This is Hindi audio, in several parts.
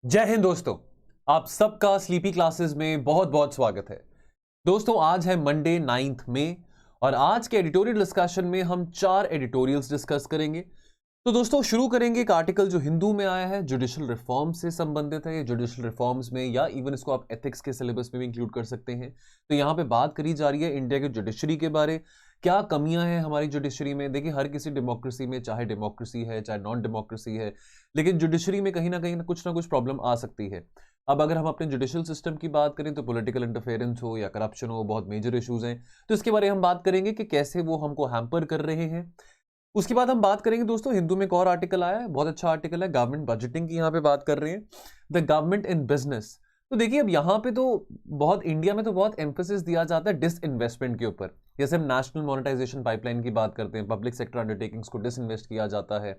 जय हिंद दोस्तों। आप सबका स्लीपी क्लासेस में बहुत बहुत स्वागत है। दोस्तों आज है मंडे 9 मई और आज के एडिटोरियल डिस्कशन में हम 4 एडिटोरियल्स डिस्कस करेंगे। तो दोस्तों शुरू करेंगे एक आर्टिकल जो हिंदू में आया है, जुडिशियल रिफॉर्म से संबंधित है। ये जुडिशियल रिफॉर्म्स में या इवन इसको आप एथिक्स के सिलेबस में भी इंक्लूड कर सकते हैं। तो यहाँ पे बात करी जा रही है इंडिया के जुडिशरी के बारे, क्या कमियां हैं हमारी जुडिशरी में। देखिए हर किसी डेमोक्रेसी में, चाहे डेमोक्रेसी है चाहे नॉन डेमोक्रेसी है, लेकिन जुडिशरी में कहीं ना कुछ प्रॉब्लम आ सकती है। अब अगर हम अपने जुडिशियल सिस्टम की बात करें तो पॉलिटिकल इंटरफेरेंस हो या करप्शन हो, बहुत मेजर इश्यूज हैं। तो इसके बारे में हम बात करेंगे कि कैसे वो हमको हैम्पर कर रहे हैं। उसके बाद हम बात करेंगे दोस्तों, हिंदू में एक और आर्टिकल आया है, बहुत अच्छा आर्टिकल है, गवर्नमेंट बजटिंग की यहाँ पे बात कर रहे हैं, द गवर्नमेंट इन बिजनेस। तो देखिए अब यहाँ पे तो बहुत इंडिया में तो बहुत एम्फेसिस दिया जाता है डिसइन्वेस्टमेंट के ऊपर। जैसे हम नेशनल मोनेटाइजेशन पाइपलाइन की बात करते हैं, पब्लिक सेक्टर अंडरटेकिंग्स को डिसइन्वेस्ट किया जाता है।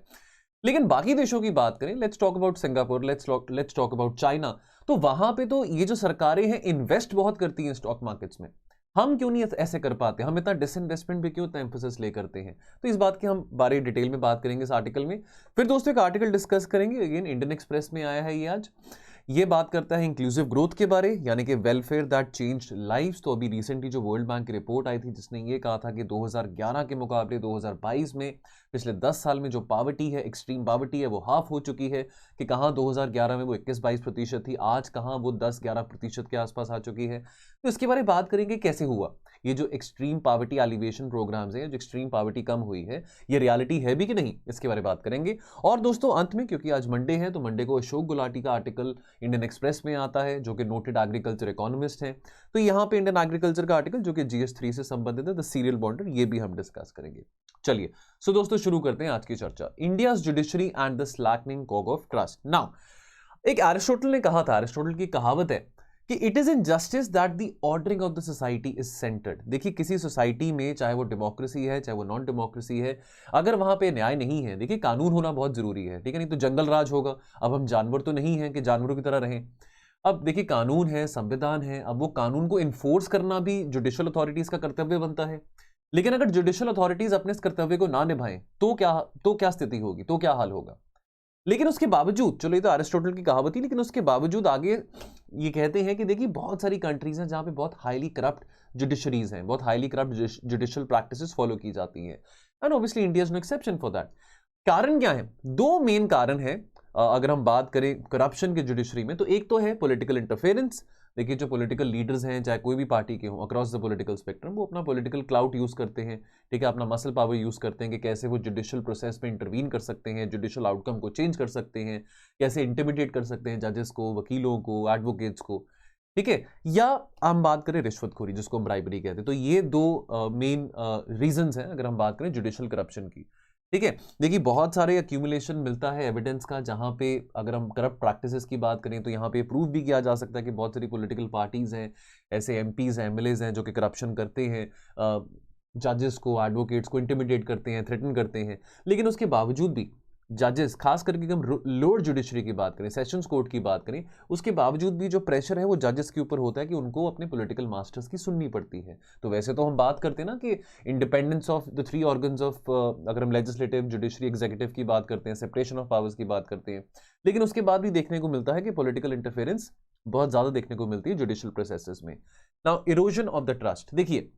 लेकिन बाकी देशों की बात करें, let's talk about Singapore, let's talk about China, तो वहां पे तो ये जो सरकारें हैं इन्वेस्ट बहुत करती हैं स्टॉक मार्केट्स में। हम क्यों नहीं ऐसे कर पाते, हम इतना डिसइन्वेस्टमेंट भी क्यों इतना एम्फेसिस ले करते हैं। तो इस बात की हम बारे डिटेल में बात करेंगे इस आर्टिकल में। फिर दोस्तों एक आर्टिकल डिस्कस करेंगे, अगेन इंडियन एक्सप्रेस में आया है ये आज। ये बात करता है इंक्लूसिव ग्रोथ के बारे, यानी कि वेलफेयर दैट चेंज्ड लाइव्स। तो अभी रिसेंटली जो वर्ल्ड बैंक की रिपोर्ट आई थी जिसने ये कहा था कि 2011 के मुकाबले 2022 में पिछले 10 साल में जो पावर्टी है, एक्सट्रीम पावर्टी है, वो हाफ हो चुकी है। कि कहाँ 2011 में वो 21-22% थी, आज कहाँ वो 10-11% के आसपास आ चुकी है। तो इसके बारे में बात करेंगे कैसे हुआ ये जो एक्सट्रीम पावर्टी एलिवेशन प्रोग्राम्स हैं, जो एक्सट्रीम पावर्टी कम हुई है, ये रियलिटी है भी कि नहीं, इसके बारे में बात करेंगे। और दोस्तों अंत में, क्योंकि आज मंडे है, तो मंडे को अशोक गुलाटी का आर्टिकल इंडियन एक्सप्रेस में आता है, जो कि नोटेड एग्रीकल्चर इकोनॉमिस्ट हैं। तो यहाँ पे इंडियन एग्रीकल्चर का आर्टिकल जो कि GS3 से संबंधित है, द सीरियल बॉन्डर, ये भी हम डिस्कस करेंगे। चलिए सो दोस्तों शुरू करते हैं आज की चर्चा, India's judiciary and the slackening cog of trust. Now एक एरिस्टोटल ने कहा था, एरिस्टोटल की कहावत है कि it is in justice that the ordering of the society is centred. देखिए किसी सोसाइटी में, चाहे वो डेमोक्रेसी है चाहे वो नॉन डेमोक्रेसी है, अगर वहां पे न्याय नहीं है, देखिए कानून होना बहुत जरूरी है, ठीक है, नहीं तो जंगल राज होगा। अब हम जानवर तो नहीं है कि जानवरों की तरह रहें। अब देखिए कानून है, संविधान है, अब वो कानून को इन्फोर्स करना भी जुडिशियल अथॉरिटीज का कर्तव्य बनता है। लेकिन अगर जुडिशियल अथॉरिटीज अपने इस कर्तव्य को ना निभाएं तो क्या स्थिति होगी, तो क्या हाल होगा। लेकिन उसके बावजूद, चलो ये तो अरिस्टोटल की कहावत थी, लेकिन उसके बावजूद आगे ये कहते हैं कि देखिए बहुत सारी कंट्रीज हैं जहां पे बहुत हाईली करप्ट जुडिशरीज हैं, बहुत highly corrupt judicial practices follow की जाती हैं, and obviously India is no exception for that. कारण क्या है? दो मेन कारण है। अगर हम बात करें करप्शन के जुडिशरी में, तो एक तो है पॉलिटिकल इंटरफेरेंस। देखिए जो पॉलिटिकल लीडर्स हैं, चाहे कोई भी पार्टी के हों अक्रॉस द पॉलिटिकल स्पेक्ट्रम, वो अपना पॉलिटिकल क्लाउट यूज करते हैं, ठीक है, अपना मसल पावर यूज करते हैं कि कैसे वो जुडिशियल प्रोसेस में इंटरवीन कर सकते हैं, जुडिशियल आउटकम को चेंज कर सकते हैं, कैसे इंटिमिडेट कर सकते हैं जजेस को, वकीलों को, एडवोकेट्स को, ठीक है। या हम बात करें रिश्वतखोरी, जिसको हम ब्राइबरी कहते हैं। तो ये दो मेन रीजंस हैं अगर हम बात करें जुडिशियल करप्शन की, ठीक है। देखिए बहुत सारे एक्यूमुलेशन मिलता है एविडेंस का, जहां पे अगर हम करप्ट प्रैक्टिसेस की बात करें तो यहाँ पे प्रूव भी किया जा सकता है कि बहुत सारी पॉलिटिकल पार्टीज हैं, ऐसे MPs हैं, MLAs हैं जो कि करप्शन करते हैं, जजेस को, एडवोकेट्स को इंटिमिडेट करते हैं, थ्रेटन करते हैं। लेकिन उसके बावजूद भी जजेस, खास करके हम लोअर जुडिशरी की बात करें, सेशंस कोर्ट की बात करें, उसके बावजूद भी जो प्रेशर है वो जजेस के ऊपर होता है कि उनको अपने पॉलिटिकल मास्टर्स की सुननी पड़ती है। तो वैसे तो हम बात करते हैं ना कि independence of the 3 organs of, अगर हम लेजिस्लेटिव, जुडिशरी, एग्जीक्यूटिव की बात करते हैं, सेपरेशन ऑफ पावर्स की बात करते हैं, लेकिन उसके बाद भी देखने को मिलता है कि पॉलिटिकल इंटरफेरेंस बहुत ज्यादा देखने को मिलती है जुडिशियल प्रोसेसेस में। Now erosion of the trust, देखिए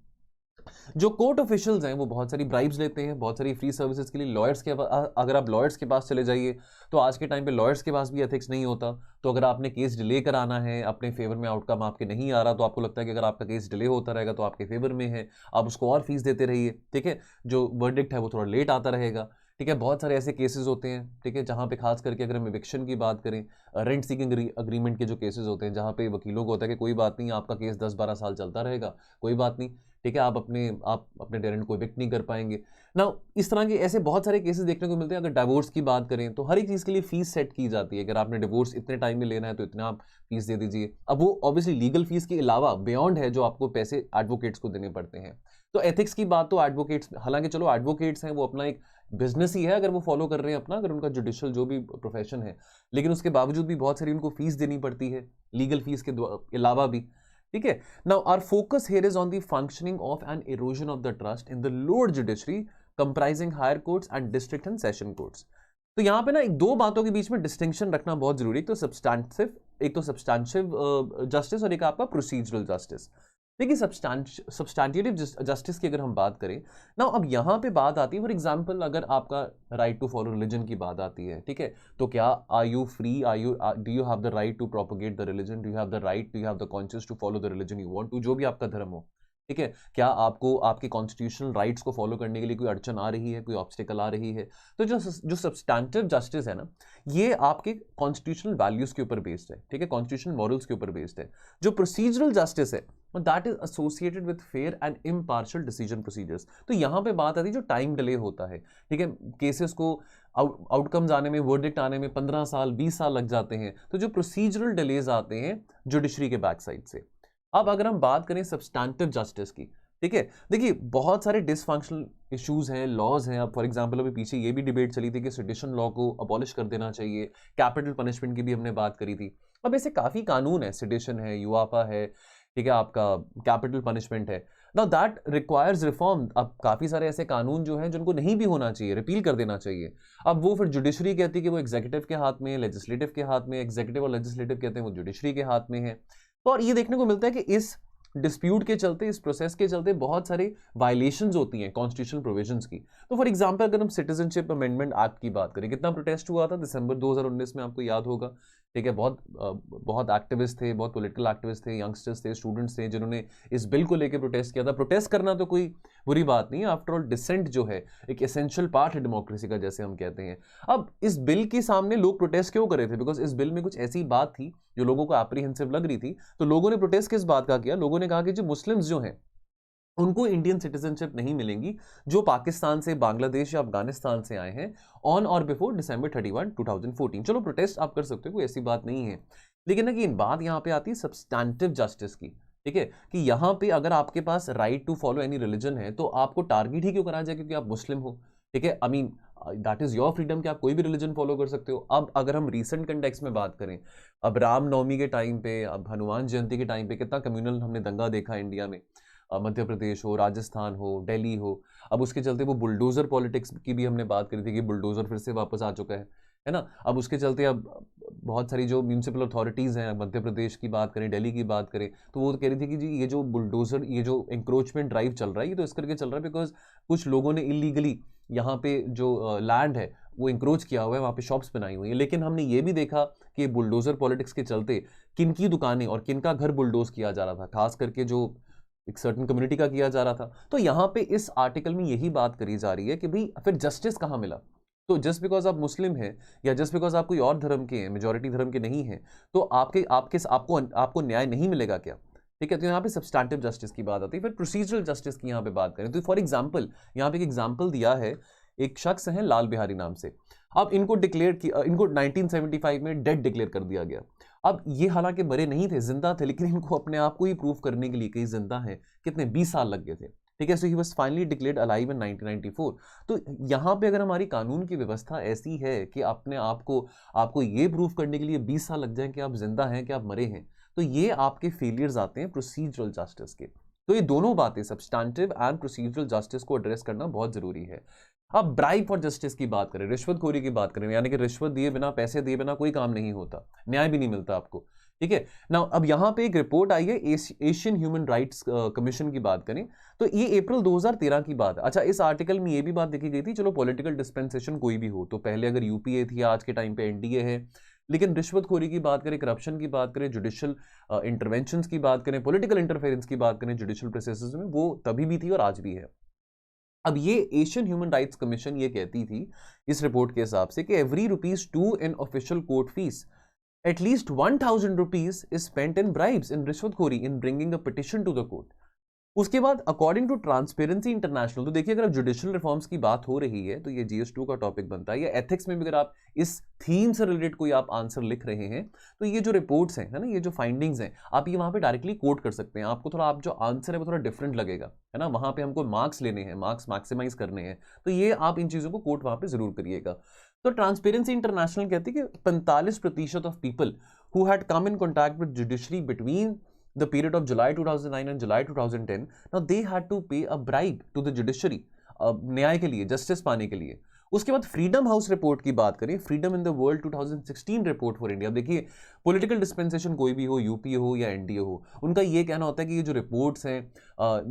जो कोर्ट ऑफिशियल्स हैं वो बहुत सारी ब्राइब्स लेते हैं, बहुत सारी फ्री सर्विसेज के लिए। लॉयर्स के अगर आप लॉयर्स के पास चले जाइए तो आज के टाइम पे लॉयर्स के पास भी एथिक्स नहीं होता। तो अगर आपने केस डिले कराना है, अपने फेवर में आउटकम आपके नहीं आ रहा, तो आपको लगता है कि अगर आपका केस डिले होता रहेगा तो आपके फेवर में है, आप उसको और फीस देते रहिए, ठीक है, जो वर्डिक्ट है वो थोड़ा लेट आता रहेगा, ठीक है। बहुत सारे ऐसे केसेस होते हैं, ठीक है, जहाँ पे खास करके अगर हम इविक्शन की बात करें, रेंट सीकिंग अग्रीमेंट के जो केसेस होते हैं, जहाँ पे वकीलों को होता है कि कोई बात नहीं, आपका केस 10-12 साल चलता रहेगा, कोई बात नहीं, ठीक है, आप अपने टेनेंट को इविक्ट नहीं कर पाएंगे ना। इस तरह के ऐसे बहुत सारे केसेस देखने को मिलते हैं। अगर डिवोर्स की बात करें तो हर एक चीज़ के लिए फीस सेट की जाती है, अगर आपने डिवोर्स इतने टाइम में लेना है तो इतना आप फीस दे दीजिए। अब वो ऑब्वियसली लीगल फीस के अलावा बियॉन्ड है जो आपको पैसे एडवोकेट्स को देने पड़ते हैं। तो एथिक्स की बात तो एडवोकेट्स, हालांकि चलो एडवोकेट्स हैं वो अपना एक बिजनेस ही है अगर वो फॉलो कर रहे हैं अपना, अगर उनका जुडिशियल जो भी प्रोफेशन है, लेकिन उसके बावजूद भी बहुत सारी उनको फीस देनी पड़ती है लीगल फीस के अलावा भी, ठीक है। Now our focus here is on the functioning of an erosion of the trust in the lower judiciary comprising higher courts and district and session courts. तो यहाँ पे ना एक दो बातों के बीच में डिस्टिंक्शन रखना बहुत जरूरी है, एक तो सब्सटैंटिव जस्टिस और एक आपका प्रोसीजरल जस्टिस। देखिए सब्सटैंटिव जस्टिस की अगर हम बात करें ना, अब यहाँ पे बात आती है, फॉर एग्जांपल अगर आपका राइट टू फॉलो रिलीजन की बात आती है, ठीक है, तो क्या are you free, do you have the right to propagate the religion, do you have the right, do you have the conscious to follow the religion you want to, जो भी आपका धर्म हो, ठीक है, क्या आपको आपके कॉन्स्टिट्यूशनल राइट्स को फॉलो करने के लिए कोई अड़चन आ रही है, कोई ऑब्स्टिकल आ रही है। तो जो सब्सटैंटिव जस्टिस है ना, ये आपके कॉन्स्टिट्यूशनल वैल्यूज के ऊपर बेस्ड है, ठीक है, कॉन्स्टिट्यूशनल मॉरल्स के ऊपर बेस्ड है। जो प्रोसीजरल जस्टिस है that is associated with fair and impartial decision procedures. तो यहाँ पे बात आती है जो टाइम डिले होता है, ठीक है, केसेस को आउटकम्स आने में, वर्डिक्ट आने में 15 साल 20 साल लग जाते हैं। तो जो प्रोसीजरल डिलेज आते हैं जुडिशरी के बैक साइड से। अब अगर हम बात करें सब्सटैंटिव जस्टिस की, ठीक है, देखिए बहुत सारे डिसफंक्शनल इश्यूज हैं, लॉज हैं। अब फॉर एग्जांपल अभी पीछे ये भी डिबेट चली थी कि सेडिशन लॉ को अबॉलिश कर देना चाहिए, कैपिटल पनिशमेंट की भी हमने बात करी थी। अब ऐसे काफ़ी कानून है, सेडिशन है, यूआपा है, ठीक है, आपका कैपिटल पनिशमेंट है। Now that requires reform. अब काफ़ी सारे ऐसे कानून जो हैं जिनको नहीं भी होना चाहिए, रिपील कर देना चाहिए। अब वो फिर जुडिशरी कहती है कि वो एग्जीक्यूटिव के हाथ में है, लेजिस्लेटिव के हाथ में, एग्जीक्यूटिव और लेजिस्लेटिव कहते हैं वो जुडिशरी के हाथ में है। तो और ये देखने को मिलता है कि इस डिस्प्यूट के चलते, इस प्रोसेस के चलते बहुत सारे वायलेशंस होती हैं कॉन्स्टिट्यूशनल प्रोविजंस की। तो फॉर एग्जांपल अगर हम सिटीजनशिप अमेंडमेंट एक्ट की बात करें, कितना प्रोटेस्ट हुआ था दिसंबर 2019 में, आपको याद होगा, ठीक है, बहुत एक्टिविस्ट थे, बहुत पॉलिटिकल एक्टिविस्ट थे, यंगस्टर्स थे, स्टूडेंट्स थे, जिन्होंने इस बिल को लेकर प्रोटेस्ट किया था। प्रोटेस्ट करना तो कोई बुरी बात नहीं है, आफ्टर ऑल डिसेंट जो है एक एसेंशियल पार्ट है डेमोक्रेसी का, जैसे हम कहते हैं। अब इस बिल के सामने लोग प्रोटेस्ट क्यों कर रहे थे? बिकॉज इस बिल में कुछ ऐसी बात थी जो लोगों को एप्रीहेंसिव लग रही थी। तो लोगों ने प्रोटेस्ट किस बात का किया? लोगों ने कहा कि जो मुस्लिम्स जो हैं उनको इंडियन सिटीजनशिप नहीं मिलेंगी, जो पाकिस्तान से, बांग्लादेश या अफगानिस्तान से आए हैं ऑन और बिफोर डिसंबर 31, 2014। चलो प्रोटेस्ट आप कर सकते हो, कोई ऐसी बात नहीं है। लेकिन ना कि बात यहाँ पे आती है सब्सटैंटिव जस्टिस की, ठीक है, कि यहाँ पे अगर आपके पास right to follow any religion है तो आपको टारगेट ही क्यों करा जाए क्योंकि आप मुस्लिम हो, ठीक है। I mean that is your freedom कि आप कोई भी रिलीजन फॉलो कर सकते हो। अब अगर हम रीसेंट कंटेक्स्ट में बात करें, अब रामनवमी के टाइम पे, अब हनुमान जयंती के टाइम पे कितना कम्युनल हमने दंगा देखा इंडिया में, मध्य प्रदेश हो, राजस्थान हो, दिल्ली हो। अब उसके चलते वो बुलडोजर पॉलिटिक्स की भी हमने बात करी थी कि बुलडोजर फिर से वापस आ चुका है ना। अब उसके चलते अब बहुत सारी जो म्यूनसिपल अथॉरिटीज़ हैं, मध्य प्रदेश की बात करें, दिल्ली की बात करें, तो वो कह रही थी कि जी ये जो बुलडोजर, ये जो इंक्रोचमेंट ड्राइव चल रहा है, ये तो इस करके चल रहा है बिकॉज कुछ लोगों ने इलीगली यहाँ पे जो लैंड है वो इंक्रोच किया हुआ है, वहाँ पे शॉप्स बनाई हुई हैं। लेकिन हमने ये भी देखा कि बुलडोजर पॉलिटिक्स के चलते किन की दुकानें और किन का घर बुलडोज किया जा रहा था, खास करके जो एक सर्टन कम्युनिटी का किया जा रहा था। तो यहाँ पे इस आर्टिकल में यही बात करी जा रही है कि भाई फिर जस्टिस कहाँ मिला? तो जस्ट बिकॉज आप मुस्लिम हैं या जस्ट बिकॉज आप कोई और धर्म के हैं, मेजॉरिटी धर्म के नहीं हैं, तो आपको न्याय नहीं मिलेगा क्या? ठीक है, तो यहाँ पे सब्सटैंटिव जस्टिस की बात आती है। फिर प्रोसीजरल जस्टिस की यहाँ पे बात करें तो फॉर एग्जाम्पल यहाँ पे एक एग्जाम्पल दिया है, एक शख्स है लाल बिहारी नाम से। अब इनको 1975 में डेड डिक्लेयर कर दिया गया। अब ये हालांकि मरे नहीं थे, जिंदा थे, लेकिन इनको अपने आप को ही प्रूव करने के लिए कि जिंदा है कितने 20 साल लग गए थे, ठीक है। So he was finally declared alive in 1994। तो यहाँ पे अगर हमारी कानून की व्यवस्था ऐसी है कि अपने आपको ये प्रूव करने के लिए 20 साल लग जाए कि आप जिंदा हैं, कि आप मरे हैं, तो ये आपके फेलियर्स आते हैं प्रोसीजरल जस्टिस के। तो ये दोनों बातें, सब्सटैंटिव एंड प्रोसीजरल जस्टिस को एड्रेस करना बहुत जरूरी है। अब ब्राइब फॉर जस्टिस की बात करें, रिश्वतखोरी की बात करें, यानी कि रिश्वत दिए बिना, पैसे दिए बिना कोई काम नहीं होता, न्याय भी नहीं मिलता आपको, ठीक है ना। अब यहाँ पे एक रिपोर्ट आई है एशियन ह्यूमन राइट्स कमीशन की बात करें तो ये अप्रैल 2013 की बात है। अच्छा, इस आर्टिकल में ये भी बात देखी गई थी, चलो पॉलिटिकल डिस्पेंसेशन कोई भी हो, तो पहले अगर यूपीए थी, आज के टाइम पे एनडीए है, लेकिन रिश्वतखोरी की बात करें, करप्शन की बात करें, जुडिशियल इंटरवेंशंस की बात करें, पॉलिटिकल इंटरफेरेंस की बात करें जुडिशियल प्रोसेसेस में, वो तभी भी थी और आज भी है। अब ये एशियन ह्यूमन राइट्स कमीशन ये कहती थी इस रिपोर्ट के हिसाब से कि every ₹2 in official court fees, at least 1000 rupees is spent in bribes, in रिश्वतखोरी, in bringing a petition to the court। उसके बाद अकॉर्डिंग टू ट्रांसपेरेंसी इंटरनेशनल, तो देखिए अगर आप जुडिशियल रिफॉर्म्स की बात हो रही है तो ये GS2 का टॉपिक बनता है, या एथिक्स में भी अगर आप इस थीम से रिलेटेड कोई आप आंसर लिख रहे हैं तो ये जो रिपोर्ट्स हैं, है ना, ये जो फाइंडिंग्स हैं, आप ये वहाँ पे डायरेक्टली कोट कर सकते हैं। आपको थोड़ा, आप जो आंसर है वो थोड़ा डिफरेंट लगेगा, है ना, वहाँ पे हमको मार्क्स लेने हैं, मार्क्स मैक्सिमाइज करने हैं, तो ये आप इन चीज़ों को कोट वहाँ पे जरूर करिएगा। तो ट्रांसपेरेंसी इंटरनेशनल कहती है कि 45% of people who had come in contact with judiciary between the period of July 2009 and July 2010, now they had to pay a bribe to the judiciary, न्याय के लिए, जस्टिस पाने के लिए। उसके बाद फ्रीडम हाउस रिपोर्ट की बात करें, freedom in the World 2016 report for India. देखिए पॉलिटिकल डिस्पेंसेशन कोई भी हो, यूपी हो या एनडीए हो, उनका ये कहना होता है कि ये जो रिपोर्ट्स हैं,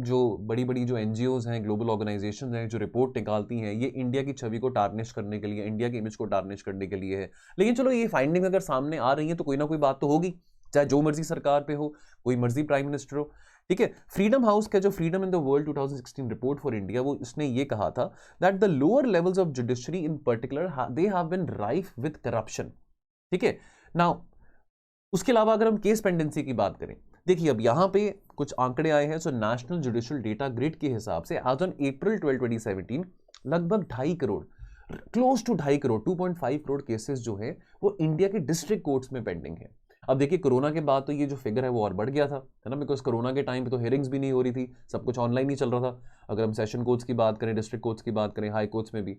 जो बड़ी बड़ी जो एनजीओज हैं, ग्लोबल ऑर्गेनाइजेशन हैं, जो रिपोर्ट निकालती हैं, ये इंडिया की छवि को टार्निश करने के लिए, इंडिया की इमेज को टार्निश करने के लिए है। लेकिन चलो ये फाइंडिंग अगर सामने आ रही है तो कोई ना कोई बात तो होगी, चाहे जो मर्जी सरकार पे हो, कोई मर्जी प्राइम मिनिस्टर हो, ठीक है। फ्रीडम हाउस का जो Freedom in the World 2016 report for India, वो इसने ये कहा था that the lower levels of judiciary in particular they have been rife with corruption, ठीक है। नाउ उसके अलावा अगर हम केस पेंडेंसी की बात करें, देखिए अब यहां पे कुछ आंकड़े आए हैं। So national judicial data grid के हिसाब से एज ऑन अप्रैल 12, 2017 लगभग 2.5 crore, close to 2.5 crore, 2.5 crore cases जो है वो इंडिया के डिस्ट्रिक्ट कोर्ट्स में पेंडिंग है। अब देखिए कोरोना के बाद तो ये जो फिगर है वो और बढ़ गया था, है ना, बिकॉज कोरोना के टाइम पे तो हियरिंग्स भी नहीं हो रही थी, सब कुछ ऑनलाइन ही चल रहा था। अगर हम सेशन कोर्ट्स की बात करें, डिस्ट्रिक्ट कोर्ट्स की बात करें, हाई कोर्ट्स में भी,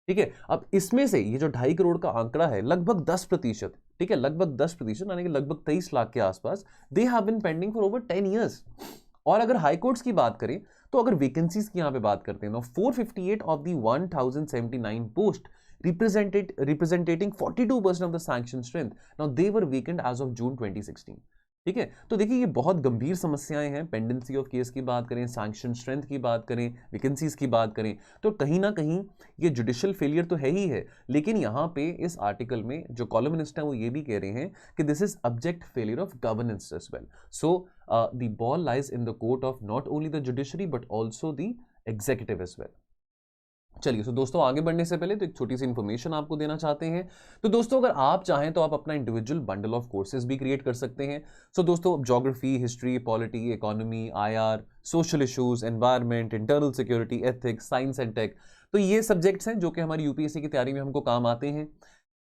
ठीक है। अब इसमें से ये जो 2.5 करोड़ का आंकड़ा है, लगभग 10%, ठीक है, लगभग 10%, यानी कि लगभग 23 लाख के आसपास, they have been pending for over 10 years. और अगर हाई कोर्ट्स की बात करें तो अगर वैकेंसीज की यहां पे बात करते हैं, 458 of the 1079 post representing 42% of the sanction strength, now they were vacant as of June 2016, ठीक है। तो देखिए ये बहुत गंभीर समस्याएं हैं। पेंडेंसी ऑफ केस की बात करें, सैंक्शन स्ट्रेंथ की बात करें, वैकेंसीज की बात करें, तो कहीं ना कहीं ये जुडिशियल फेलियर तो है ही है। लेकिन यहाँ पे इस आर्टिकल में जो कॉलमनिस्ट हैं वो ये भी कह रहे हैं कि this is abject failure of governance as well. So the ball lies in the court of not only the judiciary but also the executive as well. चलिए तो दोस्तों आगे बढ़ने से पहले तो एक छोटी सी इंफॉर्मेशन आपको देना चाहते हैं। तो दोस्तों अगर आप चाहें तो आप अपना इंडिविजुअल बंडल ऑफ कोर्सेज भी क्रिएट कर सकते हैं। सो दोस्तों geography, history, polity, economy, IR, social issues, environment, internal security, ethics, science and tech, तो ये सब्जेक्ट्स हैं जो कि हमारी यूपीएससी की तैयारी में हमको काम आते हैं।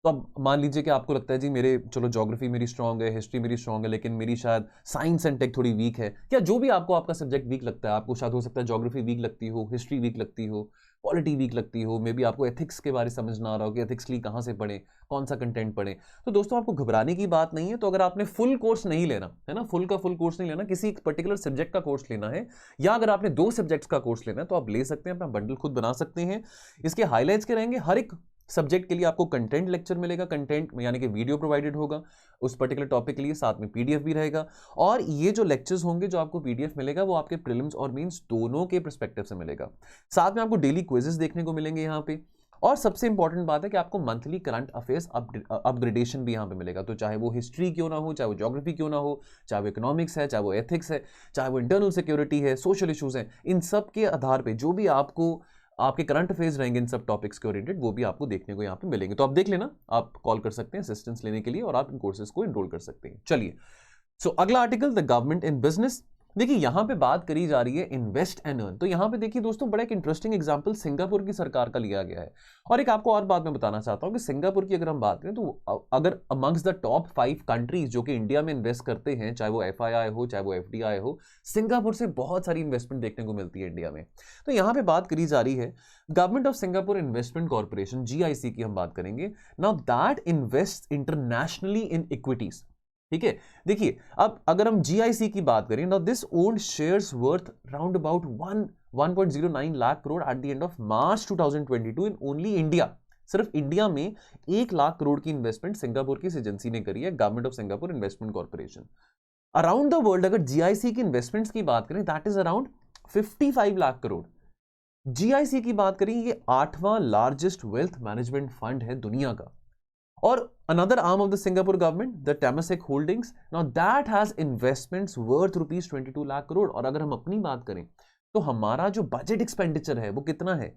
तो अब मान लीजिए कि आपको लगता है जी मेरे चलो ज्योग्राफी मेरी स्ट्रांग है, हिस्ट्री मेरी स्ट्रांग है, लेकिन मेरी शायद साइंस एंड टेक थोड़ी वीक है, या जो भी आपको आपका सब्जेक्ट वीक लगता है, आपको शायद हो सकता है ज्योग्राफी वीक लगती हो, हिस्ट्री वीक लगती हो, पॉलिटी वीक लगती हो, मे बी आपको एथिक्स के बारे में समझ ना आ रहा हो कि एथिक्स के लिए कहाँ से पढ़ें, कौन सा कंटेंट पढ़ें। तो दोस्तों आपको घबराने की बात नहीं है। तो अगर आपने फुल कोर्स नहीं लेना है ना, फुल का फुल कोर्स नहीं लेना, किसी पर्टिकुलर सब्जेक्ट का कोर्स लेना है, या अगर आपने 2 सब्जेक्ट्स का कोर्स लेना है, तो आप ले सकते हैं, अपना बंडल खुद बना सकते हैं। इसके हाईलाइट्स के रहेंगे, हर एक सब्जेक्ट के लिए आपको कंटेंट लेक्चर मिलेगा, कंटेंट यानी कि वीडियो प्रोवाइडेड होगा उस पर्टिकुलर टॉपिक के लिए, साथ में पीडीएफ भी रहेगा। और ये जो लेक्चर्स होंगे, जो आपको पीडीएफ मिलेगा, वो आपके प्रीलिम्स और मेंस दोनों के पर्सपेक्टिव से मिलेगा। साथ में आपको डेली क्विजेस देखने को मिलेंगे यहाँ पे। और सबसे इंपॉर्टेंट बात है कि आपको मंथली करंट अफेयर्स अपग्रेडेशन भी यहाँ पे मिलेगा। तो चाहे वो हिस्ट्री क्यों ना हो, चाहे वो ज्योग्राफी क्यों ना हो, चाहे वो इकोनॉमिक्स है, चाहे वो एथिक्स है, चाहे वो इंटरनल सिक्योरिटी है, सोशल इश्यूज हैं, इन सब के आधार पर जो भी आपको आपके करंट अफेयर्स रहेंगे इन सब टॉपिक्स के ओरिएंटेड, वो भी आपको देखने को यहाँ पे मिलेंगे। तो आप देख लेना, आप कॉल कर सकते हैं असिस्टेंस लेने के लिए और आप इन कोर्सेज को एनरोल कर सकते हैं। चलिए सो अगला article, the government in business. देखिए यहां पे बात करी जा रही है इन्वेस्ट एंड अर्न। तो यहां पे देखिए दोस्तों बड़ा एक इंटरेस्टिंग एग्जांपल सिंगापुर की सरकार का लिया गया है। और एक आपको और बात मैं बताना चाहता हूं कि सिंगापुर की अगर हम बात करें तो अगर अमंग्स द टॉप 5 कंट्रीज जो कि इंडिया में इन्वेस्ट करते हैं, चाहे वो एफआईआई हो, चाहे वो एफडीआई हो, सिंगापुर से बहुत सारी इन्वेस्टमेंट देखने को मिलती है इंडिया में। तो यहां पर बात करी जा रही है government of Singapore investment corporation, GIC की हम बात करेंगे। Now that invest internationally in equities, ठीक है। देखिए अब अगर हम जीआईसी की बात करें, now this owned shares worth round about 1.09 lakh crore at the end of March 2022 in only India. सिर्फ इंडिया में 1 लाख करोड़ की इन्वेस्टमेंट सिंगापुर की इस एजेंसी ने करी है, government of Singapore investment corporation. Around the world अगर जीआईसी की इन्वेस्टमेंट्स की बात करें, that is around 55 lakh crore. GIC की बात करें, ये 8वां लार्जेस्ट वेल्थ मैनेजमेंट फंड है दुनिया का। और another arm of the Singapore government, the Temasek Holdings, now that has investments worth rupees 22 lakh crore. और अगर हम अपनी बात करें तो हमारा जो बजट एक्सपेंडिचर है वो कितना है,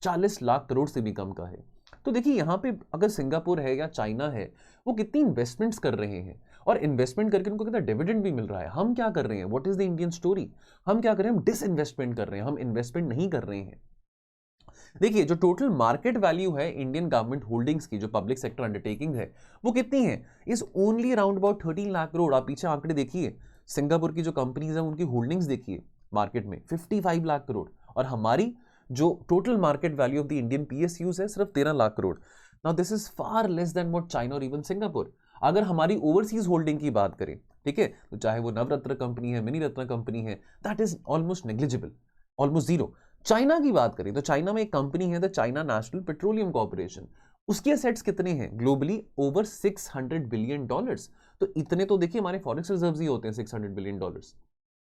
40 लाख करोड़ से भी कम का है। तो देखिए यहाँ पे अगर सिंगापुर है या चाइना है, वो कितनी इन्वेस्टमेंट्स कर रहे हैं और इन्वेस्टमेंट करके उनको कितना डिविडेंड भी मिल रहा है। हम क्या कर रहे हैं, what is the Indian story, हम क्या कर रहे हैं, हम डिसइन्वेस्टमेंट कर रहे हैं, हम इन्वेस्टमेंट नहीं कर रहे हैं। देखिए जो टोटल मार्केट वैल्यू है इंडियन गवर्नमेंट होल्डिंग्स की, जो पब्लिक सेक्टर अंडरटेकिंग है, वो कितनी है, is only around about 13 lakh crore. आप पीछे आंकड़े देखिए, सिंगापुर की जो कंपनीज हैं उनकी होल्डिंग्स देखिए मार्केट में 55 लाख करोड़, और हमारी जो total market value of the Indian PSUs है सिर्फ 13 lakh crore. Now this is far less than what China और इवन सिंगापुर। अगर हमारी ओवरसीज होल्डिंग की बात करें, ठीक है, तो चाहे वो नवरत्न कंपनी है, मिनी रत्न कंपनी है, that is almost negligible, almost zero. China की बात करें तो चाइना में एक कंपनी है the China national petroleum corporation, उसके असेट्स कितने हैं ग्लोबली? Over $600 billion. तो इतने तो देखिए हमारे फॉरेक्स रिजर्व्स ही होते हैं, $600 billion.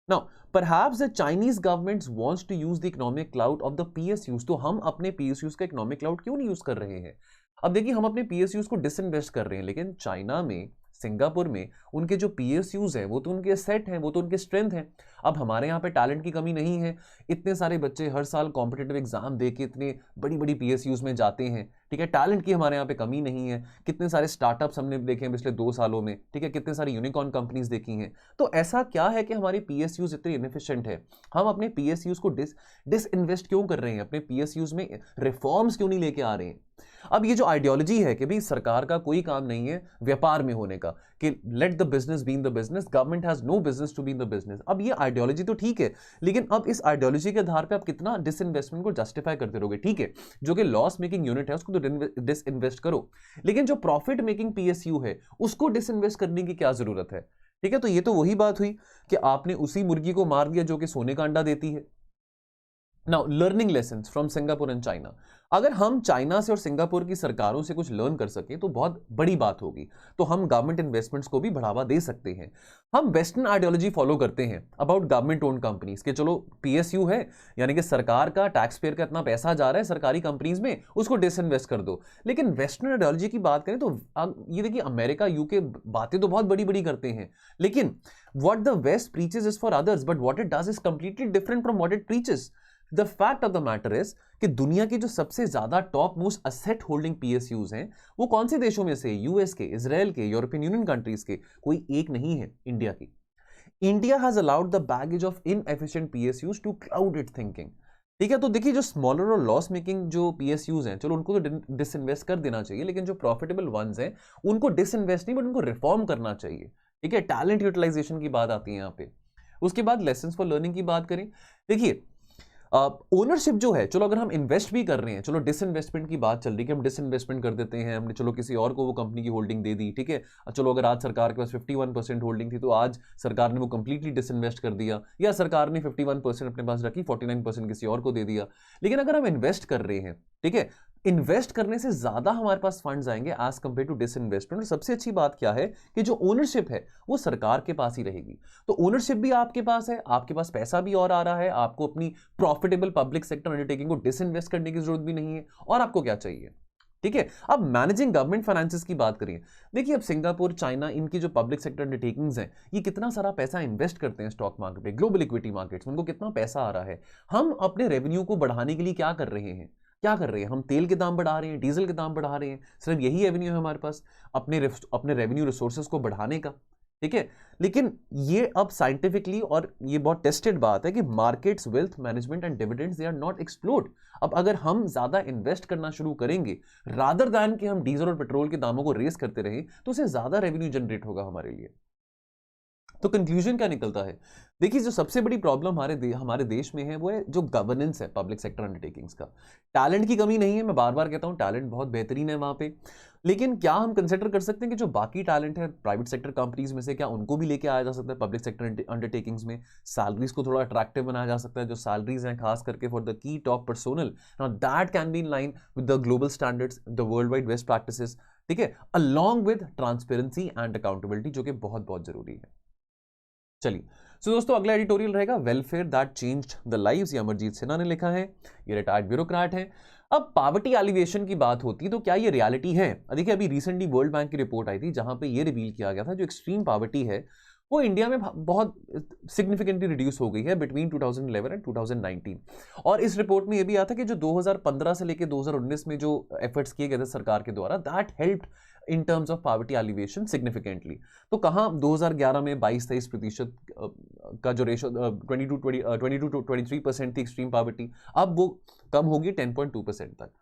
Now, perhaps the Chinese government wants to use the economic clout of the PSUs। तो हम अपने PSUs का economic clout क्यों नहीं यूज कर रहे हैं? अब देखिए हम अपने PSUs को डिसइन्वेस्ट कर रहे हैं, लेकिन चाइना में, सिंगापुर में उनके जो PSUs हैं वो तो उनके सेट हैं, वो तो उनके स्ट्रेंथ हैं। अब हमारे यहाँ पे टैलेंट की कमी नहीं है, इतने सारे बच्चे हर साल कॉम्पिटिटिव एग्जाम दे के इतने बड़ी बड़ी PSUs में जाते हैं, ठीक है। टैलेंट की हमारे यहाँ पे कमी नहीं है, कितने सारे स्टार्टअप्स हमने देखे हैं पिछले 2 सालों में, ठीक है, कितने सारी यूनिकॉर्न कंपनीज देखी हैं। तो ऐसा क्या है कि हमारी PSUs इतनी इनएफिशिएंट है? हम अपने PSUs को डिसइन्वेस्ट क्यों कर रहे हैं? अपने PSUs में रिफॉर्म्स क्यों नहीं लेके आ रहे हैं? अब ये जो आइडियोलॉजी है कि भाई सरकार का कोई काम नहीं है व्यापार में होने का, कि let the business be in the business, government has no business to be in the business. अब ये आइडियोलॉजी तो ठीक है, लेकिन अब इस आइडियोलॉजी के आधार पे आप कितना डिसइन्वेस्टमेंट को जस्टिफाई करते रहोगे? ठीक है, जो कि लॉस मेकिंग यूनिट है उसको तो डिसइन्वेस्ट करो, लेकिन जो प्रॉफिट मेकिंग PSU है उसको डिसइन्वेस्ट करने की क्या जरूरत है? ठीक है, तो ये तो वही बात हुई कि आपने उसी मुर्गी को मार दिया जो कि सोने का अंडा देती है। Now learning lessons from Singapore and China. अगर हम चाइना से और सिंगापुर की सरकारों से कुछ लर्न कर सकें तो बहुत बड़ी बात होगी, तो हम गवर्नमेंट इन्वेस्टमेंट्स को भी बढ़ावा दे सकते हैं। हम वेस्टर्न आइडियोलॉजी फॉलो करते हैं अबाउट गवर्नमेंट ओन्ड कंपनीज के, चलो PSU है यानी कि सरकार का, टैक्स पेयर का इतना पैसा जा रहा है सरकारी कंपनीज में, उसको डिसइन्वेस्ट कर दो। लेकिन वेस्टर्न आइडियोलॉजी की बात करें तो ये देखिए अमेरिका, UK बातें तो बहुत बड़ी बड़ी करते हैं, लेकिन what the West preaches is for others, but what it does is completely different from what it preaches. The fact of the matter is कि दुनिया की जो सबसे ज्यादा top most asset holding PSUs हैं वो कौन से देशों में से? US के, इजराइल के, यूरोपियन यूनियन कंट्रीज के, कोई एक नहीं है, इंडिया की। India has allowed the baggage of inefficient PSUs to cloud it thinking. ठीक है, तो देखिए जो स्मॉलर और लॉस मेकिंग जो PSUs हैं, चलो उनको तो डिसइन्वेस्ट कर देना चाहिए, लेकिन जो प्रॉफिटेबल वंस हैं उनको डिसइन्वेस्ट नहीं बट उनको रिफॉर्म करना चाहिए। ठीक है, टैलेंट यूटिलाइजेशन की बात आती है यहाँ पे। उसके बाद लेसन्स फॉर लर्निंग की बात करें, देखिए ओनरशिप जो है, चलो अगर हम इन्वेस्ट भी कर रहे हैं, चलो डिसइन्वेस्टमेंट की बात चल रही है कि हम डिसइन्वेस्टमेंट कर देते हैं, हमने चलो किसी और को वो कंपनी की होल्डिंग दे दी, ठीक है। चलो अगर आज सरकार के पास 51% होल्डिंग थी तो आज सरकार ने वो कंप्लीटली डिसइन्वेस्ट कर दिया, या सरकार ने 51% अपने पास रखी, 49% किसी और को दे दिया। लेकिन अगर हम इन्वेस्ट कर रहे हैं, ठीक है, इन्वेस्ट करने से ज्यादा हमारे पास फंड्स आएंगे एज कंपेयर टू डिसइन्वेस्टमेंट। और सबसे अच्छी बात क्या है कि जो ओनरशिप है वो सरकार के पास ही रहेगी। तो ओनरशिप भी आपके पास है, आपके पास पैसा भी और आ रहा है, आपको अपनी प्रॉफिटेबल पब्लिक सेक्टर अंडरटेकिंग को डिसइन्वेस्ट करने की जरूरत भी नहीं है। और आपको क्या चाहिए? ठीक है, अब मैनेजिंग गवर्नमेंट फाइनेंसेस की बात करिए। देखिए अब सिंगापुर, चाइना, इनकी जो पब्लिक सेक्टर अंडरटेकिंग्स हैं, ये कितना सारा पैसा इन्वेस्ट करते हैं स्टॉक मार्केट पे, ग्लोबल इक्विटी मार्केट्स में, उनको कितना पैसा आ रहा है। हम अपने रेवेन्यू को बढ़ाने के लिए क्या कर रहे हैं? क्या कर रहे हैं? हम तेल के दाम बढ़ा रहे हैं, डीजल के दाम बढ़ा रहे हैं, सिर्फ यही रेवेन्यू है हमारे पास अपने रेवेन्यू रिसोर्सेज को बढ़ाने का। ठीक है, लेकिन ये अब साइंटिफिकली, और ये बहुत टेस्टेड बात है कि markets, wealth management and dividends, they are not explored. अब अगर हम ज्यादा इन्वेस्ट करना शुरू करेंगे रादर दैन कि हम डीजल और पेट्रोल के दामों को रेस करते रहें, तो उससे ज्यादा रेवेन्यू जनरेट होगा हमारे लिए। तो कंक्लूजन क्या निकलता है? देखिए जो सबसे बड़ी प्रॉब्लम हमारे देश में है वो है जो गवर्नेंस है पब्लिक सेक्टर अंडरटेकिंग्स का। टैलेंट की कमी नहीं है, मैं बार बार कहता हूं टैलेंट बहुत बेहतरीन है वहां पे, लेकिन क्या हम कंसिडर कर सकते हैं कि जो बाकी टैलेंट है प्राइवेट सेक्टर कंपनीज में से, क्या उनको भी लेके आया जा सकता है पब्लिक सेक्टर अंडरटेकिंग्स में? सैलरीज को थोड़ा अट्रैक्टिव बनाया जा सकता है, जो सैलरीज हैं खास करके for the key top personnel, now that can be in line with the global standards, the world wide best practices, ठीक है, along with transparency and accountability, जो कि बहुत बहुत जरूरी है। चलिए सो दोस्तों अगला एडिटोरियल रहेगा welfare that changed the lives, ये अमरजीत सिन्हा ने लिखा है, ये रिटायर्ड ब्यूरोक्रेट हैं। अब पॉवर्टी एलिवेशन की बात होती है तो क्या ये रियलिटी है? देखिए अभी रिसेंटली वर्ल्ड बैंक की रिपोर्ट आई थी जहां पे ये रिवील किया गया था जो एक्सट्रीम पॉवर्टी है वो इंडिया में बहुत सिग्निफिकेंटली रिड्यूस हो गई है बिटवीन 2011 एंड 2019। और इस रिपोर्ट में ये भी आता है कि जो 2015 से लेकर 2019 में जो एफर्ट्स किए गए थे सरकार के द्वारा, that helped in terms of poverty elevation significantly. तो कहाँ 2011 में 22-23% का जो रेशो 22 to 23% थी एक्सट्रीम पॉवर्टी, अब वो कम होगी 10.2% तक।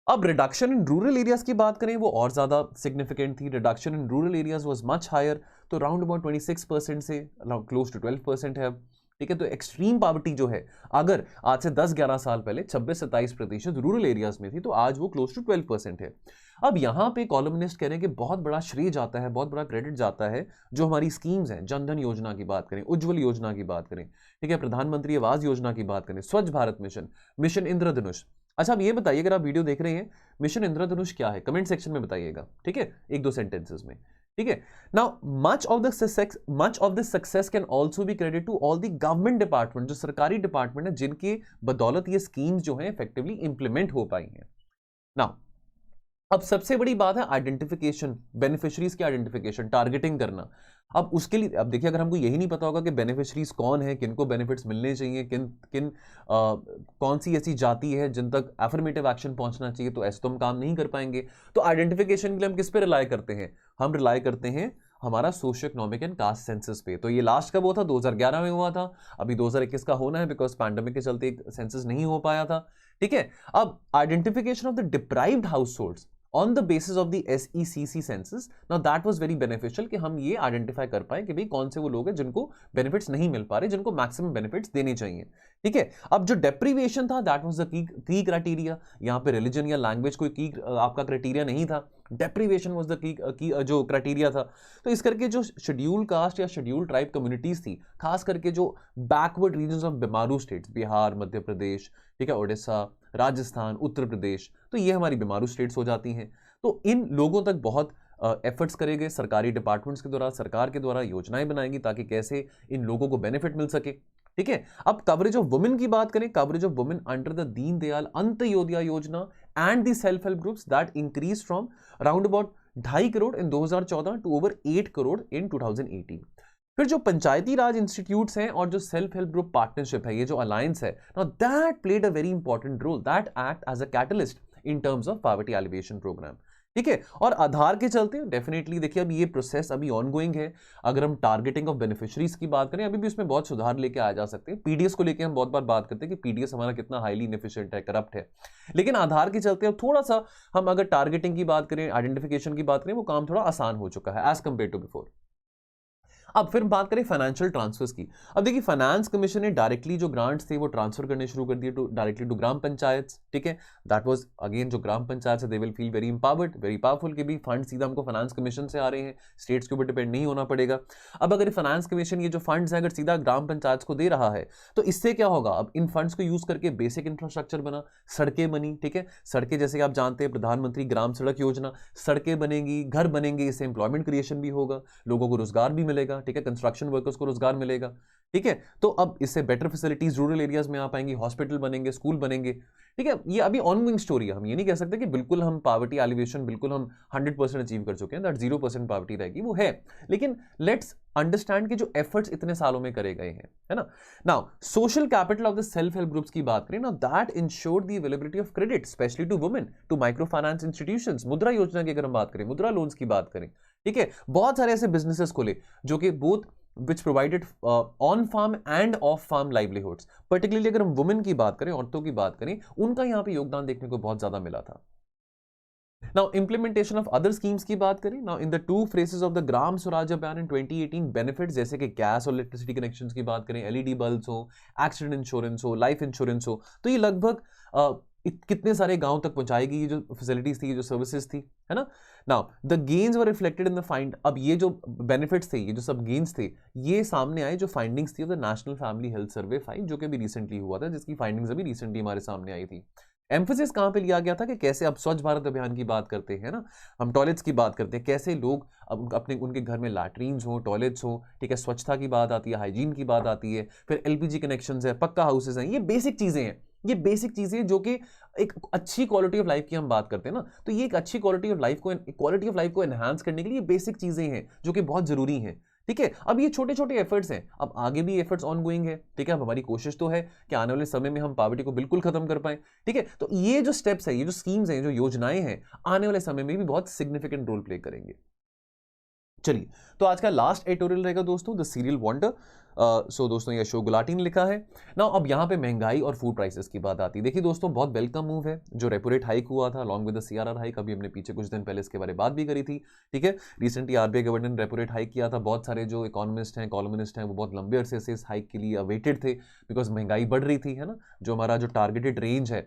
अब रिडक्शन इन रूरल एरियाज की बात करें वो और ज्यादा सिग्निफिकेंट थी, reduction in rural areas was much higher, तो राउंड अबाउट 26% से क्लोज टू 12% है अब। ठीक है, तो एक्सट्रीम पॉवर्टी जो है अगर आज से 10-11 साल पहले 26-27% रूरल एरियाज में थी, तो आज वो क्लोज टू 12% है। अब यहाँ पे कॉलमनिस्ट कह रहे हैं कि बहुत बड़ा श्रेय जाता है, बहुत बड़ा क्रेडिट जाता है जो हमारी स्कीम्स हैं, जनधन योजना की बात करें, उज्ज्वल योजना की बात करें, ठीक है, प्रधानमंत्री आवास योजना की बात करें, स्वच्छ भारत मिशन, मिशन इंद्रधनुष। अच्छा, अब ये बताइए, अगर आप वीडियो देख रहे हैं, मिशन इंद्रधनुष क्या है, कमेंट सेक्शन में बताइएगा, ठीक है, एक दो सेंटेंसेस में, ठीक है। Now much of this success can also be credit to all the government department, जो सरकारी डिपार्टमेंट है जिनके बदौलत ये स्कीम्स जो हैं इफेक्टिवली इंप्लीमेंट हो पाई हैं। नाउ अब सबसे बड़ी बात है आइडेंटिफिकेशन, बेनिफिशियरीज की आइडेंटिफिकेशन, टारगेटिंग करना। अब उसके लिए, अब देखिए, अगर हमको यही नहीं पता होगा कि बेनिफिशियरीज कौन है, किनको बेनिफिट्स मिलने चाहिए, कौन सी ऐसी जाति है जिन तक एफर्मेटिव एक्शन पहुंचना चाहिए, तो ऐसे तो हम काम नहीं कर पाएंगे। तो आइडेंटिफिकेशन के लिए हम किस पे रिलाय करते हैं? हम रिलाय करते हैं हमारा socio economic and caste census पे। तो ये लास्ट कब हुआ था? 2011 में हुआ था। अभी 2021 का होना है बिकॉज पैंडेमिक के चलते सेंसस नहीं हो पाया था, ठीक है। अब identification of the deprived households on the basis of the SECC census, now that was very beneficial कि हम ये आइडेंटिफाई कर पाए कि भाई कौन से वो लोग हैं जिनको बेनिफिट्स नहीं मिल पा रहे, जिनको मैक्सिमम बेनिफिट्स देने चाहिए, ठीक है। अब जो डेप्रीवेशन था, that was the key criteria. यहाँ पे रिलीजन या लैंग्वेज कोई की आपका क्राइटेरिया नहीं था, डेप्रीवेशन वाज द की जो क्राइटेरिया था। तो इस करके जो शेड्यूल कास्ट या शेड्यूल ट्राइब कम्युनिटीज थी, खास करके जो backward regions of BIMARU states, Bihar, Madhya Pradesh, ठीक है, उड़ीसा, राजस्थान, उत्तर प्रदेश, तो ये हमारी बीमारू स्टेट्स हो जाती हैं। तो इन लोगों तक बहुत एफर्ट्स करे गए सरकारी डिपार्टमेंट्स के द्वारा, सरकार के द्वारा योजनाएं बनाएंगी ताकि कैसे इन लोगों को बेनिफिट मिल सके, ठीक है। अब कवरेज ऑफ वुमेन की बात करें, coverage of women under the Deen Dayal Antyodaya Yojana and the self help groups that increase from around about 2.5 crore in 2014 to over 8 crore in 2018। फिर जो पंचायती राज इंस्टीट्यूट्स हैं और जो सेल्फ हेल्प ग्रुप पार्टनरशिप है, ये जो अलायंस है, now that played a very important role, that act as a catalyst in terms of poverty elevation programme, ठीक है। और आधार के चलते डेफिनेटली देखिए, अब ये प्रोसेस अभी ऑनगोइंग है। अगर हम टारगेटिंग ऑफ बेनिफिशियरीज की बात करें, अभी भी उसमें बहुत सुधार लेके आ जा सकते हैं। पीडीएस को लेके हम बहुत बार बात करते हैं कि पीडीएस हमारा कितना हाईली इनएफिशिएंट है, करप्ट है, लेकिन आधार के चलते अब थोड़ा सा हम अगर टारगेटिंग की बात करें, आइडेंटिफिकेशन की बात करें, वो काम थोड़ा आसान हो चुका है एज कंपेयर टू बिफोर। अब फिर बात करें फाइनेंशियल ट्रांसफर्स की। अब देखिए, फाइनेंस कमीशन ने डायरेक्टली जो ग्रांट्स थे वो ट्रांसफर करने शुरू कर दिए डायरेक्टली टू ग्राम पंचायत, ठीक है। दैट वाज अगेन, जो ग्राम पंचायत है they will feel very empowered, very powerful कि भी फंड सीधा हमको फाइनेंस कमीशन से आ रहे हैं, स्टेट्स के ऊपर डिपेंड नहीं होना पड़ेगा। अब अगर फाइनेंस कमीशन ये जो फंड्स है अगर सीधा ग्राम पंचायत को दे रहा है, तो इससे क्या होगा? अब इन फंड्स को यूज करके बेसिक इंफ्रास्ट्रक्चर बना, सड़कें बनी, ठीक है। सड़कें जैसे आप जानते हैं प्रधानमंत्री ग्राम सड़क योजना, सड़कें बनेंगी, घर बनेंगे, इससे एम्प्लॉयमेंट क्रिएशन भी होगा, लोगों को रोजगार भी मिलेगा, ठीक है, कंस्ट्रक्शन वर्कर्स को रोजगार मिलेगा, ठीक है। तो अब इससे बेटर फैसिलिटीज रूरल एरियाज में आ पाएंगी, हॉस्पिटल बनेंगे, स्कूल बनेंगे, ठीक है। ये अभी ऑनगोइंग स्टोरी है, हम ये नहीं कह सकते कि बिल्कुल हम पॉवर्टी एलिवेशन बिल्कुल हम 100% अचीव कर चुके हैं, दैट 0% पॉवर्टी रहेगी, वो है, लेकिन लेट्स अंडरस्टैंड कि जो एफर्ट्स इतने सालों में करे गए हैं, है ना। Now social capital of the self help groups की बात करें, now that insured the availability of credit especially to women, to micro finance institutions. Mudra Yojana की अगर हम बात करें, मुद्रा लोन्स की बात करें, ठीक है, बहुत सारे ऐसे बिजनेसेस खोले जो कि both which provided on farm and off farm livelihoods, particularly अगर हम वुमेन की बात करें, औरतों की बात करें, उनका यहाँ पे योगदान देखने को बहुत ज्यादा मिला था। Now implementation of other schemes की बात करें, now in the 2 phases of the Gram Swaraj Abhiyan in 2018 benefits जैसे कि गैस और इलेक्ट्रिसिटी कनेक्शंस की बात करें, LED बल्ब्स हो, एक्सीडेंट इंश्योरेंस हो, लाइफ इंश्योरेंस हो, तो ये लगभग कितने सारे गांव तक पहुंचाएगी ये जो फैसिलिटीज थी, ये जो सर्विसेज थी, है ना। Now the gains were reflected in the find, अब ये जो बेनिफिट्स थे, ये जो सब गेन्स थे, ये सामने आए जो फाइंडिंग्स थी of the national family health survey 5 जो कि अभी रिसेंटली हुआ था, जिसकी फाइंडिंग्स अभी रिसेंटली हमारे सामने आई थी। एम्फोसिस कहां पे लिया गया था कि कैसे अब स्वच्छ भारत अभियान की बात करते हैं ना, हम टॉयलेट्स की बात करते हैं, कैसे लोग अब अपने उनके घर में लैट्रीन्स हो, टॉयलेट्स हो, ठीक है, स्वच्छता की बात आती है, हाइजीन की बात आती है, फिर LPG कनेक्शंस है, पक्का हाउसेज हैं, ये बेसिक चीजें हैं, ये बेसिक चीजें जो कि एक अच्छी क्वालिटी ऑफ लाइफ की हम बात करते हैं ना, तो ये एक अच्छी क्वालिटी ऑफ लाइफ को एनहांस करने के लिए बेसिक चीजें हैं जो कि बहुत जरूरी हैं, ठीक है। अब ये छोटे छोटे एफर्ट्स हैं, अब आगे भी एफर्ट्स ऑनगोइंग है, ठीक है। अब हमारी कोशिश तो है कि आने वाले समय में हम पॉवर्टी को बिल्कुल खत्म कर पाए, ठीक है। तो ये जो स्टेप्स है, ये जो स्कीम्स हैं, जो योजनाएं हैं, आने वाले समय में भी बहुत सिग्निफिकेंट रोल प्ले करेंगे। चलिए, तो आज का लास्ट एडिटोरियल रहेगा दोस्तों, द सीरियल वंडर। सो दोस्तों, ये अशोक गुलाटी ने लिखा है ना। अब यहाँ पे महंगाई और फूड प्राइसेस की बात आती है। देखिए दोस्तों, बहुत वेलकम मूव है जो रेपो रेट हाइक हुआ था along with the CRR hike, अभी हमने पीछे कुछ दिन पहले इसके बारे में बात भी करी थी, ठीक है। रिसेंटली RBI गवर्नर ने रेपो रेट हाइक किया था, बहुत सारे जो इकोनॉमिस्ट हैं, कॉलमनिस्ट हैं, वो बहुत लंबे अरसे से इस हाइक के लिए अवेटेड थे, बिकॉज महंगाई बढ़ रही थी, है ना। जो हमारा जो टारगेटेड रेंज है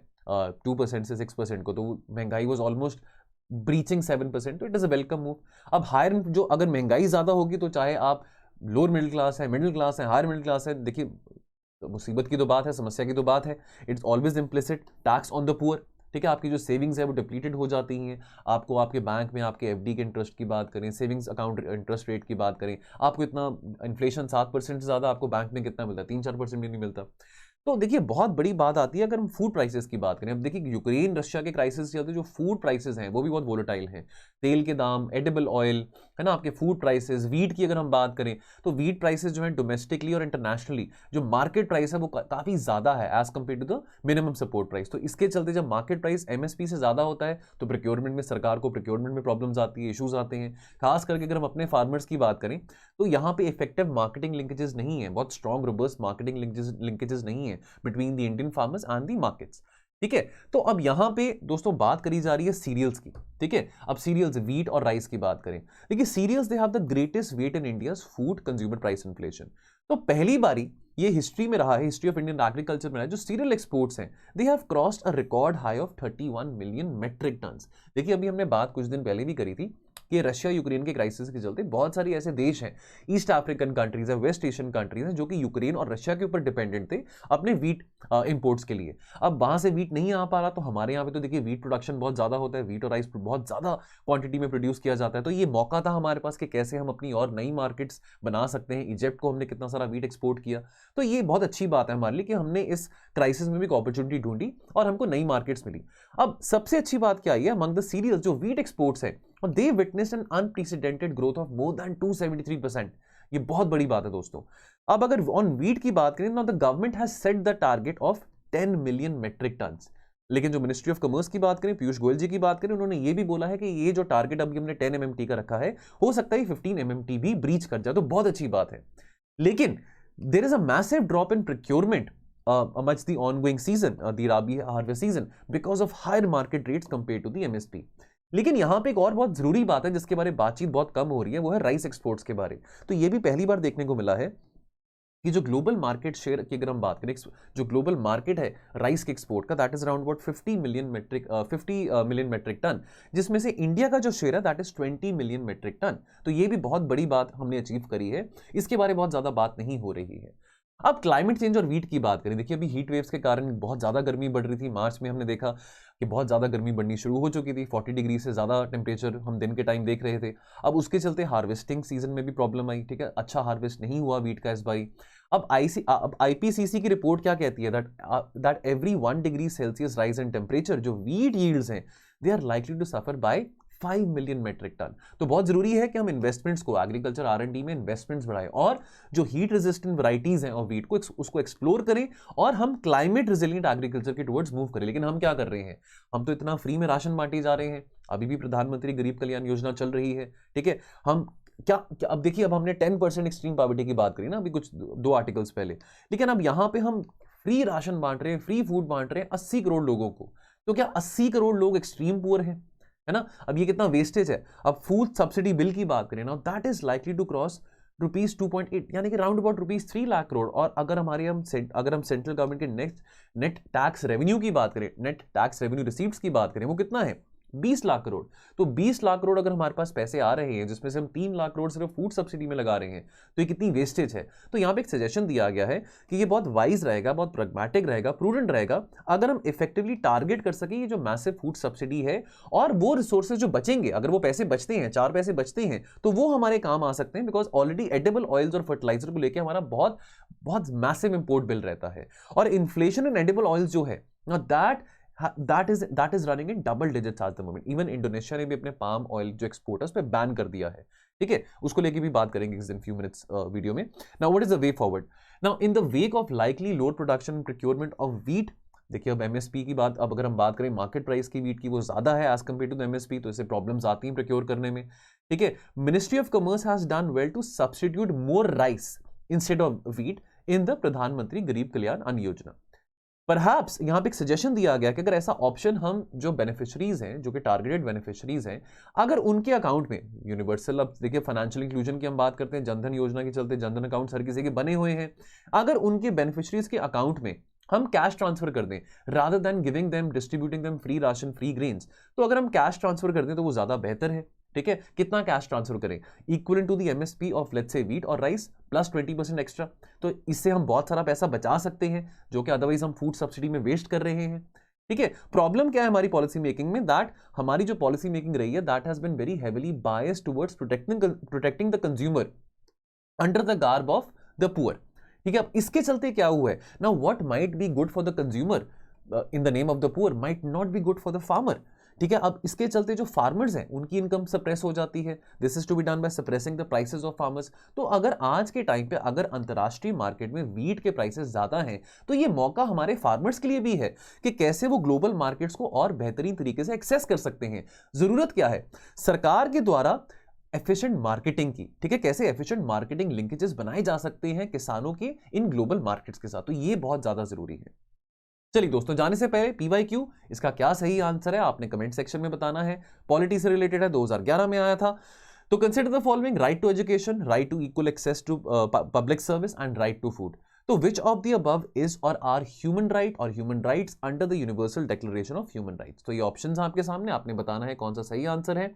2% से 6% को, तो महंगाई वॉज ऑलमोस्ट ब्रीचिंग 7%, तो it is a welcome move. अब हायर जो अगर महंगाई ज्यादा होगी तो चाहे आप लोअर मिडिल क्लास है, मिडिल क्लास है, हायर मिडिल क्लास है, देखिए तो मुसीबत की तो बात है, समस्या की तो बात है। It's always implicit tax on the poor, ठीक है। आपकी जो सेविंग्स है वो डिप्लीटेड हो जाती हैं। आपको आपके बैंक में आपके एफडी के इंटरेस्ट की बात करें, सेविंग्स अकाउंट इंटरेस्ट रेट की बात करें, आपको इतना इन्फ्लेशन 7% से ज़्यादा आपको बैंक में कितना मिलता है, 3-4% भी नहीं मिलता। तो देखिए बहुत बड़ी बात आती है अगर हम फूड प्राइसेस की बात करें। अब देखिए यूक्रेन रशिया के क्राइसिस चलते जो फूड प्राइसेस हैं वो भी बहुत वोलेटाइल हैं। तेल के दाम, एडिबल ऑयल है ना, आपके फूड प्राइसेस, वीट की अगर हम बात करें तो वीट प्राइसेस जो है डोमेस्टिकली और इंटरनेशनली जो मार्केट प्राइस है वो काफ़ी ज़्यादा है as compare to the minimum support price. तो इसके चलते जब मार्केट प्राइस एमएसपी से ज़्यादा होता है तो प्रोक्योरमेंट में सरकार को प्रोक्योरमेंट में प्रॉब्लम्स आती है, इशूज़ आते हैं। खास करके अगर हम अपने फार्मर्स की बात करें तो यहाँ पे इफेक्टिव मार्केटिंग लिंकेजेस नहीं है, बहुत स्ट्रॉन्ग रोबस्ट मार्केटिंग लिंकेजेस नहीं है between the Indian farmers and the markets, ठीक है। तो अब यहां पे दोस्तों बात करी जा रही है सीरियल्स की, ठीक है। अब सीरियल्स वीट और राइस की बात करें, देखिए cereals they have the greatest weight in India's food consumer price inflation. तो पहली बारी ये हिस्ट्री में रहा है, हिस्ट्री ऑफ इंडियन एग्रीकल्चर में रहा है, जो सीरियल एक्सपोर्ट्स हैं they have crossed a record high of 31 million metric tons. देखिए अभी हमने बात कुछ दिन पहले भी करी थी कि रशिया यूक्रेन के क्राइसिस के चलते बहुत सारी ऐसे देश हैं, ईस्ट अफ्रीकन कंट्रीज है, वेस्ट एशियन कंट्रीज हैं, जो कि यूक्रेन और रशिया के ऊपर डिपेंडेंट थे अपने वीट इंपोर्ट्स के लिए। अब वहां से वीट नहीं आ पा रहा, तो हमारे यहाँ पे तो देखिए वीट प्रोडक्शन बहुत ज़्यादा होता है, वीट और राइस बहुत ज़्यादा क्वांटिटी में प्रोड्यूस किया जाता है। तो ये मौका था हमारे पास कि कैसे हम अपनी और नई मार्केट्स बना सकते हैं। इजिप्ट को हमने कितना सारा वीट एक्सपोर्ट किया, तो ये बहुत अच्छी बात है हमारे लिए कि हमने इस क्राइसिस में भी एक अपॉर्चुनिटी ढूंढी और हमको नई मार्केट्स मिली। अब सबसे अच्छी बात क्या है, अमंग द सीरियल्स जो वीट एक्सपोर्ट्स है they witnessed an unprecedented growth of more than 273%। ये बहुत बड़ी बात है दोस्तों। अब अगर ऑन वीट की बात करें, now the government has set the target of 10 million metric tons। लेकिन जो मिनिस्ट्री ऑफ कॉमर्स की बात करें, पीयूष गोयल जी की बात करें, उन्होंने ये भी बोला है कि ये जो टारगेट अभी हमने 10 MMT का रखा है, हो सकता है 15 MMT भी ब्रीच कर जाए, तो बहुत अच्छी बात है। लेकिन there is a massive drop in procurement amidst the ongoing season, the Rabi harvest season, because of higher market rates compared to the MSP। लेकिन यहां पे एक और बहुत जरूरी बात है जिसके बारे में बातचीत बहुत कम हो रही है, वो है राइस एक्सपोर्ट्स के बारे। तो ये भी पहली बार देखने को मिला है कि जो ग्लोबल मार्केट शेयर की अगर हम बात करें, जो ग्लोबल मार्केट है राइस के एक्सपोर्ट का, that is around about 50 million metric ton, जिसमें से इंडिया का जो शेयर है that is 20 million metric ton. तो ये भी बहुत बड़ी बात हमने अचीव करी है, इसके बारे में बहुत ज्यादा बात नहीं हो रही है। अब क्लाइमेट चेंज और वीट की बात करें, देखिए अभी हीट वेव्स के कारण बहुत ज़्यादा गर्मी बढ़ रही थी। मार्च में हमने देखा कि बहुत ज़्यादा गर्मी बढ़नी शुरू हो चुकी थी, 40 डिग्री से ज़्यादा टेम्परेचर हम दिन के टाइम देख रहे थे। अब उसके चलते हार्वेस्टिंग सीजन में भी प्रॉब्लम आई, ठीक है, अच्छा हार्वेस्ट नहीं हुआ वीट का इस बारी। अब आईपीसीसी की रिपोर्ट क्या कहती है, that every 1 degree Celsius rise in temperature जो वीट यील्ड्स हैं they are likely to suffer by 5 million metric ton. तो बहुत जरूरी है कि हम इन्वेस्टमेंट्स को, एग्रीकल्चर R&D में इन्वेस्टमेंट्स बढ़ाएं और जो हीट रेजिस्टेंट वैरायटीज हैं और वीट को उसको एक्सप्लोर करें और हम क्लाइमेट रेजिलिएंट एग्रीकल्चर के टुवर्ड्स मूव करें। लेकिन हम क्या कर रहे हैं, हम तो इतना फ्री में राशन बांटे जा रहे हैं। अभी भी प्रधानमंत्री गरीब कल्याण योजना चल रही है, ठीक है। हम क्या अब देखिए, अब हमने 10% एक्सट्रीम पॉवर्टी की बात करी ना अभी कुछ 2 आर्टिकल्स पहले, लेकिन अब यहां पे हम फ्री राशन बांट रहे हैं, फ्री फूड बांट रहे हैं 80 करोड़ लोगों को। तो क्या 80 करोड़ लोग एक्सट्रीम पुअर हैं, है ना। अब ये कितना वेस्टेज है। अब फूड सब्सिडी बिल की बात करें ना, that is likely to cross ₹2.8 यानी कि राउंड अबाउट ₹3 लाख करोड़। और अगर हम सेंट्रल गवर्नमेंट के नेट टैक्स रेवेन्यू की बात करें, नेट टैक्स रेवेन्यू रिसीव्स की बात करें, वो कितना है 20 लाख करोड़। तो 20 लाख करोड़ अगर हमारे पास पैसे आ रहे हैं जिसमें से हम 3 लाख करोड़ सिर्फ फूड सब्सिडी में लगा रहे हैं, तो ये कितनी वेस्टेज है। तो यहाँ पे एक सजेशन दिया गया है कि ये बहुत वाइज रहेगा, बहुत प्रैग्मेटिक रहेगा, प्रूडेंट रहेगा अगर हम इफेक्टिवली टारगेट कर सके ये जो मैसिव फूड सब्सिडी है, और वो रिसोर्सेज जो बचेंगे, अगर वो पैसे बचते हैं, 4 पैसे बचते हैं, तो वो हमारे काम आ सकते हैं। बिकॉज ऑलरेडी एडिबल ऑयल्स और फर्टिलाइजर को लेकर हमारा बहुत बहुत मैसिव इंपोर्ट बिल रहता है। और इन्फ्लेशन इन एडिबल ऑयल्स जो है that is running in double digits at the moment। Even Indonesia ने भी अपने पाम ऑयल जो एक्सपोर्ट है उस पर बैन कर दिया है, ठीक है। उसको लेके भी बात करेंगे इस दिन फ्यू मिनट्स वीडियो में। Now what is the way forward, now in the wake of likely lower production and procurement of wheat. देखिए अब एमएसपी की बात, अब अगर हम बात करें मार्केट प्राइस की वीट की, वो ज्यादा है as compare to the MSP, तो इससे प्रॉब्लम्स आती हैं प्रोक्योर करने में, ठीक है। Ministry of commerce has done well to substitute more rice instead of wheat in the Pradhanmantri Garib कल्याण अन्न योजना। परहैप्स यहाँ पे एक सजेशन दिया गया कि अगर ऐसा ऑप्शन हम जो बेनिफिशरीज हैं, जो कि टारगेटेड बेनिफिशरीज हैं, अगर उनके अकाउंट में यूनिवर्सल, अब देखिए फाइनेंशियल इंक्लूजन की हम बात करते हैं, जनधन योजना के चलते जनधन अकाउंट हर किसी के बने हुए हैं, अगर उनके बेनिफिशरीज के अकाउंट में हम कैश ट्रांसफर कर दें rather than giving them, distributing them free ration, free grains. तो अगर हम कैश ट्रांसफर कर दें तो वो ज्यादा बेहतर है। ठीक है, कितना कैश ट्रांसफर करें? Equal to the MSP of let's say wheat और राइस प्लस 20% एक्स्ट्रा। तो इससे हम बहुत सारा पैसा बचा सकते हैं जो कि अदरवाइज हम फूड सब्सिडी में वेस्ट कर रहे हैं। ठीक है, प्रॉब्लम क्या है हमारी पॉलिसी मेकिंग में? दैट हमारी जो पॉलिसी मेकिंग रही है that has been very heavily biased towards protecting the consumer under the garb of the poor. ठीक है, अब इसके चलते क्या हुआ है? Now what might be good for the consumer in the name of the poor might not be good for the farmer. ठीक है, अब इसके चलते जो फार्मर्स हैं उनकी इनकम सप्रेस हो जाती है। This is to be done by suppressing the prices of farmers. तो अगर आज के टाइम पे अगर अंतरराष्ट्रीय मार्केट में वीट के प्राइसेस ज्यादा हैं तो ये मौका हमारे फार्मर्स के लिए भी है कि कैसे वो ग्लोबल मार्केट्स को और बेहतरीन तरीके से एक्सेस कर सकते हैं। जरूरत क्या है? सरकार के द्वारा एफिशिएंट मार्केटिंग की। ठीक है, कैसे एफिशिएंट मार्केटिंग लिंकेजेस बनाए जा सकते हैं किसानों के इन ग्लोबल मार्केट्स के साथ, तो ये बहुत ज्यादा जरूरी है। चलिए दोस्तों, जाने से पहले पीवाईक्यू, इसका क्या सही आंसर है आपने कमेंट सेक्शन में बताना है। पॉलिटी से रिलेटेड है, 2011 में आया था। तो consider the following: right to education, right to equal access to public service and right to food. तो which of the above is or are human right or human rights under the Universal Declaration of Human Rights? तो ये ऑप्शंस आपके सामने, आपने बताना है कौन सा सही आंसर है।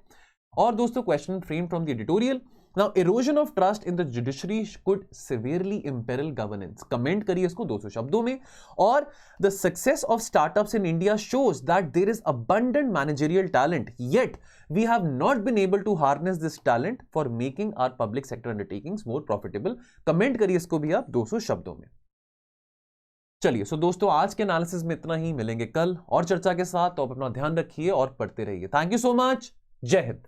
और दोस्तों, question frame from the editorial: now erosion of trust in the judiciary could severely imperil governance. Comment करिए इसको 200 शब्दों में। और the success of startups in India shows that there is abundant managerial talent, yet we have not been able to harness this talent for making our public sector undertakings more profitable. Comment करिए इसको भी आप 200 शब्दों में। चलिए सो दोस्तों, आज के एनालिसिस में इतना ही। मिलेंगे कल और चर्चा के साथ। तो आप अपना ध्यान रखिए और पढ़ते रहिए। Thank you so much. जय हिंद।